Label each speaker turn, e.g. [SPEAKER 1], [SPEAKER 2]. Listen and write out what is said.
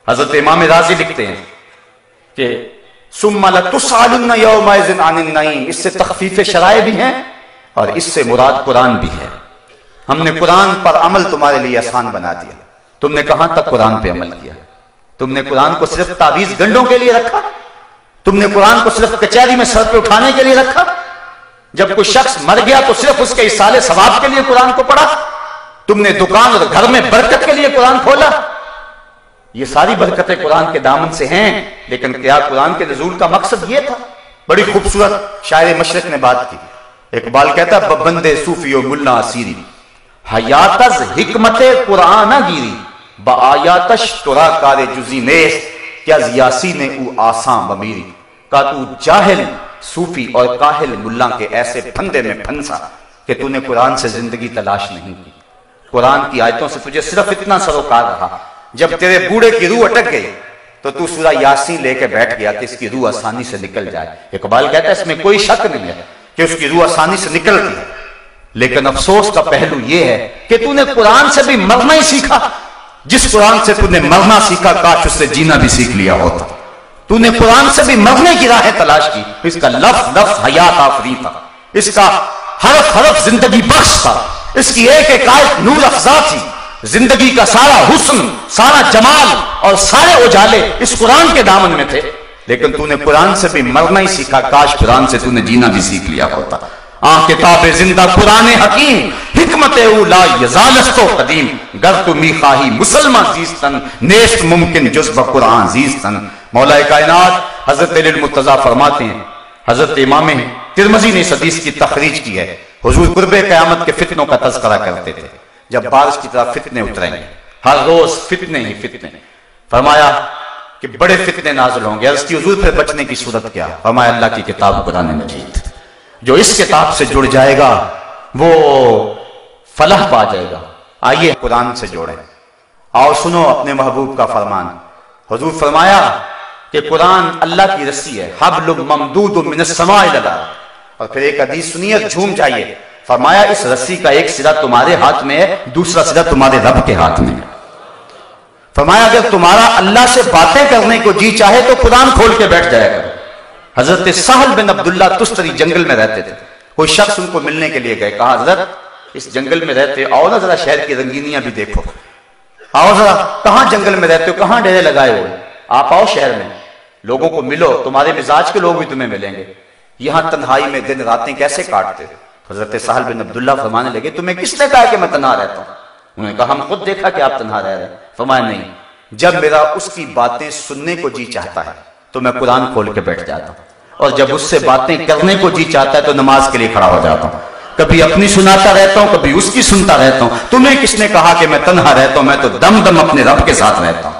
[SPEAKER 1] حضرت امام راضی لکھتے ہیں کہ ثم لتسألن یومئذ عن النعیم، اس سے تخفیف شرائع بھی ہیں اور اس سے مراد قرآن بھی ہے۔ ہم نے قرآن پر عمل تمہارے لیے آسان بنا دیا۔ تم نے کہاں تک قرآن پہ عمل کیا؟ تم نے قرآن کو صرف تعویذ گنڈوں کے لیے رکھا؟ تم نے قرآن کو صرف کچہری میں سر پہ اٹھانے کے لیے رکھا؟ جب کوئی شخص مر گیا تو صرف اس کے ایصال ثواب کے لیے قرآن کو پڑھا؟ تم نے دکان اور گھر میں برکت کے لیے قرآن کھولا؟ یہ ساری برکتیں قرآن کے دامن سے ہیں، لیکن کیا قرآن کے نزول کا مقصد یہ تھا؟ بڑی خوبصورت شاعر مشرق نے بات کی۔ اقبال کہتا ہے بندے صوفی و ملا اسیری حیات از حکمت قرآن گیری بآیاتش ترا کار جزی نیس کیا یاسی نے او آساں بمیری، کا تو جاہل صوفی اور کاہل ملا کے ایسے پھندے میں پھنسا کہ تو نے قرآن سے زندگی تلاش نہیں کی۔ قرآن کی آیتوں سے تجھے صرف اتنا سروکار رہا، جب تیرے بوڑھے کی روح اٹک گئی تو سورہ یاسین لے کے بیٹھ گیا کہ اس کی روح آسانی سے نکل جائے۔ اقبال کہتا ہے اس میں کوئی شک نہیں ہے کہ اس کی روح آسانی سے نکلتی ہے، لیکن افسوس کا پہلو یہ ہے کہ تو نے قرآن سے بھی مرنا ہی سیکھا۔ جس قرآن سے تو نے مرنا سیکھا کاش اس سے جینا بھی سیکھ لیا ہوتا۔ تو نے قرآن سے بھی مرنے کی راہیں تلاش کی، اس کا لفظ لفظ حیات آفری تھا، اس کا حرف حرف زندگی بخش تھا، اس کی ایک ایک آیت نور افزا تھی۔ زندگی کا سارا حسن، سارا جمال اور سارے اجالے اس قرآن کے دامن میں تھے، لیکن تو نے قرآن سے بھی مرنا ہی سیکھا، کاش قرآن سے تو نے جینا بھی سیکھ لیا ہوتا۔ کتاب زندہ قرآن حکیم حکمت اولا یزالستو قدیم گر تو می خواہی مسلمان زیستن نیست ممکن جز بقرآن زیستن۔ مولا کائنات حضرت علی المرتضیٰ فرماتے ہیں، حضرت امام ترمذی نے اس حدیث کی تخریج کی ہے، حضور قرب قیامت کے فتنوں کا تذکرہ کرتے تھے۔ جب بارش کی طرح فتنے اتریں گے، ہر روز فتنے ہی فتنے، فرمایا کہ بڑے فتنے نازل ہوں گے۔ عرض کی حضور پھر بچنے کی صورت کیا؟ فرمایا اللہ کی کتاب قرآن مجید، جو اس کتاب سے جڑ جائے گا وہ فلاح پا جائے گا۔ آئیے قرآن سے جوڑیں اور سنو اپنے محبوب کا فرمان۔ حضور فرمایا کہ قرآن اللہ کی رسی ہے، حبل ممدود من السماء الی الارض۔ اور پھر ایک حدیث سنیے، جھوم جائیے، فرمایا اس رسی کا ایک سرا تمہارے ہاتھ میں ہے، دوسرا سرا تمہارے رب کے ہاتھ میں ہے۔ فرمایا اگر تمہارا اللہ سے باتیں کرنے کو جی چاہے تو قرآن کھول کے بیٹھ جائے گا۔ حضرت سہل بن عبداللہ تستری جنگل میں رہتے تھے، کوئی شخص ان کو ملنے کے لیے گئے، کہا حضرت اس جنگل میں رہتے آؤ نا ذرا شہر کی رنگینیاں بھی دیکھو، آؤ ذرا کہاں جنگل میں رہتے ہو، کہاں ڈیرے لگائے ہو، آپ آؤ شہر میں، لوگوں کو ملو، تمہارے مزاج کے لوگ بھی تمہیں ملیں گے، یہاں تنہائی میں دن راتیں کیسے کاٹتے ہو؟ حضرت سہل بن عبداللہ فرمانے لگے تمہیں کس نے کہا کہ میں تنہا رہتا ہوں؟ انہوں نے کہا ہم خود دیکھا کہ آپ تنہا رہ رہے ہیں۔ فرمایا نہیں، جب میرا اس کی باتیں سننے کو جی چاہتا ہے تو میں قرآن کھول کے بیٹھ جاتا ہوں، اور جب اس سے باتیں کرنے کو جی چاہتا ہے تو نماز کے لیے کھڑا ہو جاتا ہوں، کبھی اپنی سناتا رہتا ہوں، کبھی اس کی سنتا رہتا ہوں۔ تمہیں کس نے کہا کہ میں تنہا رہتا ہوں؟ میں تو دم دم اپنے رب کے ساتھ رہتا ہوں۔